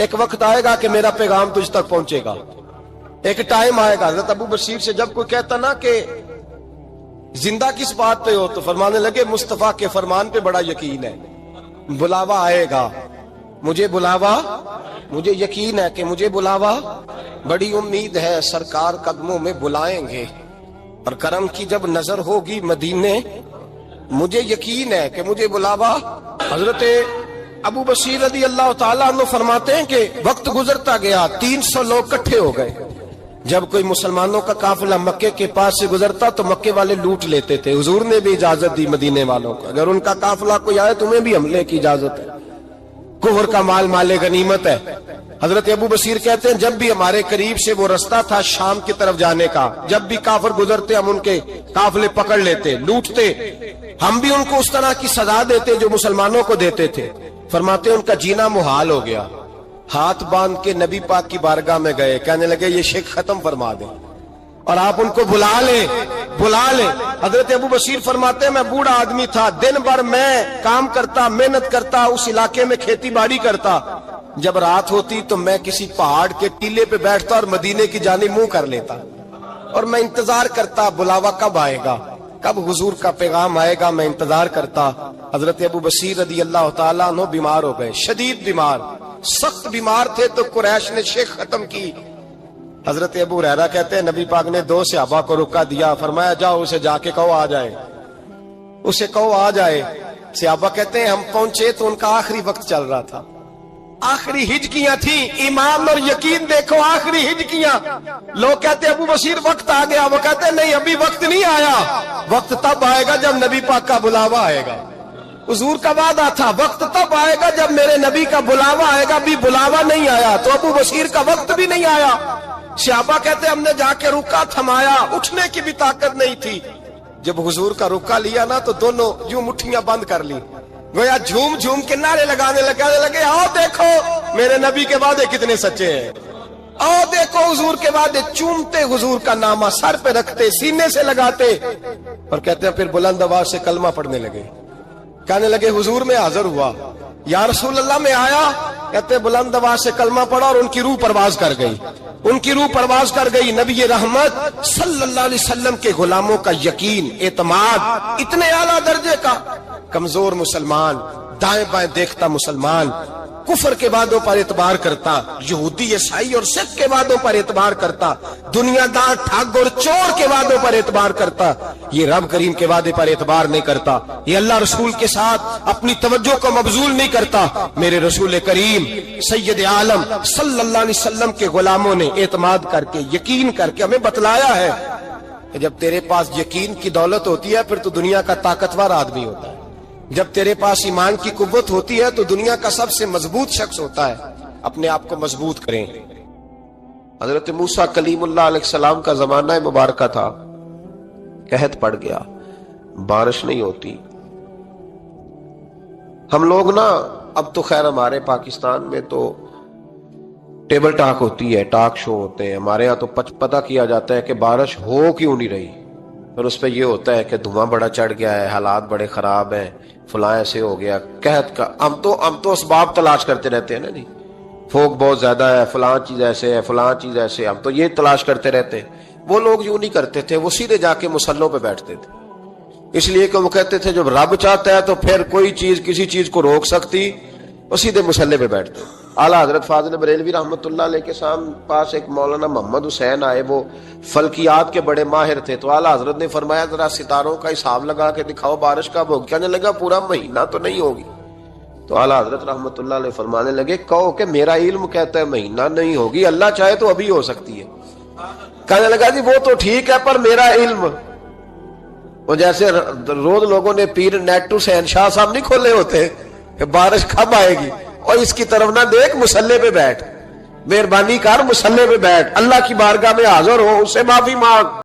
ایک وقت آئے گا کہ میرا پیغام تجھ تک پہنچے گا, ایک ٹائم آئے گا. حضرت ابو بصیر سے جب کوئی کہتا نا کہ زندہ کس بات پہ ہو تو فرمانے لگے مصطفیٰ کے فرمان پہ بڑا یقین ہے, بلاوا آئے گا, مجھے بلاوا, مجھے یقین ہے کہ مجھے بلاوا, بڑی امید ہے سرکار قدموں میں بلائیں گے اور کرم کی جب نظر ہوگی مدینے, مجھے یقین ہے کہ مجھے بلاوا. حضرت ابو بصیر رضی اللہ تعالیٰ عنہ فرماتے ہیں کہ وقت گزرتا گیا, 300 لوگ اکٹھے ہو گئے. جب کوئی مسلمانوں کا قافلہ مکے کے پاس سے گزرتا تو مکے والے لوٹ لیتے تھے. حضور نے بھی اجازت دی مدینے والوں کو, اگر ان کا قافلہ کوئی آئے تمہیں بھی حملے کی اجازت ہے, کفر کا مال مال غنیمت ہے. حضرت ابو بصیر کہتے ہیں جب بھی ہمارے قریب سے وہ رستہ تھا شام کی طرف جانے کا, جب بھی کافر گزرتے ہم ان کے قافلے پکڑ لیتے, لوٹتے, ہم بھی ان کو اس طرح کی سزا دیتے جو مسلمانوں کو دیتے تھے. فرماتے ان کا جینا محال ہو گیا, ہاتھ باندھ کے نبی پاک کی بارگاہ میں گئے, کہنے لگے یہ شرک ختم فرما دیں اور آپ ان کو بلا لیں, بلا لیں. حضرت ابو بصیر فرماتے ہیں میں بوڑھا آدمی تھا, دن بھر میں کام کرتا, محنت کرتا, اس علاقے میں کھیتی باڑی کرتا. جب رات ہوتی تو میں کسی پہاڑ کے ٹیلے پہ بیٹھتا اور مدینے کی جانب منہ کر لیتا اور میں انتظار کرتا بلاوا کب آئے گا, کب حضور کا پیغام آئے گا, میں انتظار کرتا. حضرت ابو بصیر رضی اللہ تعالیٰ عنہ بیمار ہو گئے, شدید بیمار, سخت بیمار تھے تو قریش نے شیخ ختم کی. حضرت ابو ہریرہ کہتے ہیں نبی پاک نے 2 صحابہ کو روکا دیا, فرمایا جاؤ اسے جا کے کہو آ جائے, اسے کہو آ جائے. صحابہ کہتے ہیں ہم پہنچے تو ان کا آخری وقت چل رہا تھا, آخری ہجکیاں تھیں. ایمان اور یقین دیکھو, آخری ہجکیاں. لوگ کہتے ابو بصیر وقت آ گیا, وہ کہتے ہیں نہیں ابھی وقت نہیں آیا, وقت تب آئے گا جب نبی پاک کا بلاوا آئے گا. حضور کا وعدہ تھا وقت تب آئے گا جب میرے نبی کا بلاوا آئے گا, بھی بلاوا نہیں آیا تو ابو بصیر کا وقت بھی نہیں آیا. صحابہ کہتے ہم نے جا کے رکا, تھمایا, اٹھنے کی بھی طاقت نہیں تھی. جب حضور کا رکا لیا نا تو دونوں یوں مٹھیاں بند کر لی, گویا جھوم جھوم کے نعرے لگانے لگے آؤ دیکھو میرے نبی کے وعدے کتنے سچے ہیں, آؤ دیکھو حضور کے وعدے. چومتے حضور کا نامہ سر پہ رکھتے, سینے سے لگاتے اور کہتے ہیں پھر بلند آواز سے کلمہ پڑھنے لگے. کہنے لگے حضور میں حاضر ہوا, یا رسول اللہ میں آیا. کہتے بلند آواز سے کلمہ پڑھا اور ان کی روح پرواز کر گئی, ان کی روح پرواز کر گئی. نبی رحمت صلی اللہ علیہ وسلم کے غلاموں کا یقین, اعتماد اتنے اعلیٰ درجے کا. کمزور مسلمان, دائیں بائیں دیکھتا مسلمان, کفر کے وعدوں پر اعتبار کرتا, یہودی عیسائی اور سکھ کے وعدوں پر اعتبار کرتا, دنیا دار ٹھگ اور چور کے وعدوں پر اعتبار کرتا, یہ رب کریم کے وعدے پر اعتبار نہیں کرتا, یہ اللہ رسول کے ساتھ اپنی توجہ کو مبذول نہیں کرتا. میرے رسول کریم سید عالم صلی اللہ علیہ وسلم کے غلاموں نے اعتماد کر کے, یقین کر کے ہمیں بتلایا ہے کہ جب تیرے پاس یقین کی دولت ہوتی ہے پھر تو دنیا کا طاقتور آدمی ہوتا ہے. جب تیرے پاس ایمان کی قوت ہوتی ہے تو دنیا کا سب سے مضبوط شخص ہوتا ہے. اپنے آپ کو مضبوط کریں. حضرت موسیٰ کلیم اللہ علیہ السلام کا زمانہ مبارکہ تھا, قحط پڑ گیا, بارش نہیں ہوتی. ہم لوگ نا اب تو خیر ہمارے پاکستان میں تو ٹیبل ٹاک ہوتی ہے, ٹاک شو ہوتے ہیں. ہمارے ہاں تو پتہ کیا جاتا ہے کہ بارش ہو کیوں نہیں رہی, اور اس پہ یہ ہوتا ہے کہ دھواں بڑا چڑھ گیا ہے, حالات بڑے خراب ہیں, فلاں ایسے ہو گیا, قحط کا. ہم تو اسباب تلاش کرتے رہتے ہیں نا جی, فوگ بہت زیادہ ہے, فلاں چیز ایسے ہے, فلاں چیز ایسے, ہم تو یہ تلاش کرتے رہتے ہیں. وہ لوگ یوں نہیں کرتے تھے, وہ سیدھے جا کے مسلوں پہ بیٹھتے تھے, اس لیے کہ وہ کہتے تھے جب رب چاہتا ہے تو پھر کوئی چیز کسی چیز کو روک سکتی, وہ سیدھے مسلے پہ بیٹھتے. اعلیٰ حضرت فاضل بریلوی رحمۃ اللہ علیہ کے پاس ایک مولانا محمد حسین آئے, وہ فلکیات کے بڑے ماہر تھے. تو اعلیٰ حضرت نے فرمایا ذرا ستاروں کا حساب لگا کے دکھاؤ بارش کب ہوگی. کہنے لگا پورا مہینہ تو نہیں ہوگی. تو اعلیٰ حضرت رحمت اللہ علیہ فرمانے لگے کہو کہ میرا علم کہتا ہے مہینہ نہیں ہوگی، اللہ چاہے تو ابھی ہو سکتی ہے۔ کہنے لگا جی وہ تو ٹھیک ہے پر میرا علم، وہ جیسے روز لوگوں نے پیر نیٹو سین شاہ صاحب نہیں کھولے ہوتے کہ بارش کب آئے گی، اور اس کی طرف نہ دیکھ، مصلے پہ بیٹھ، مہربانی کر مصلے پہ بیٹھ، اللہ کی بارگاہ میں حاضر ہو، اس سے معافی مانگ۔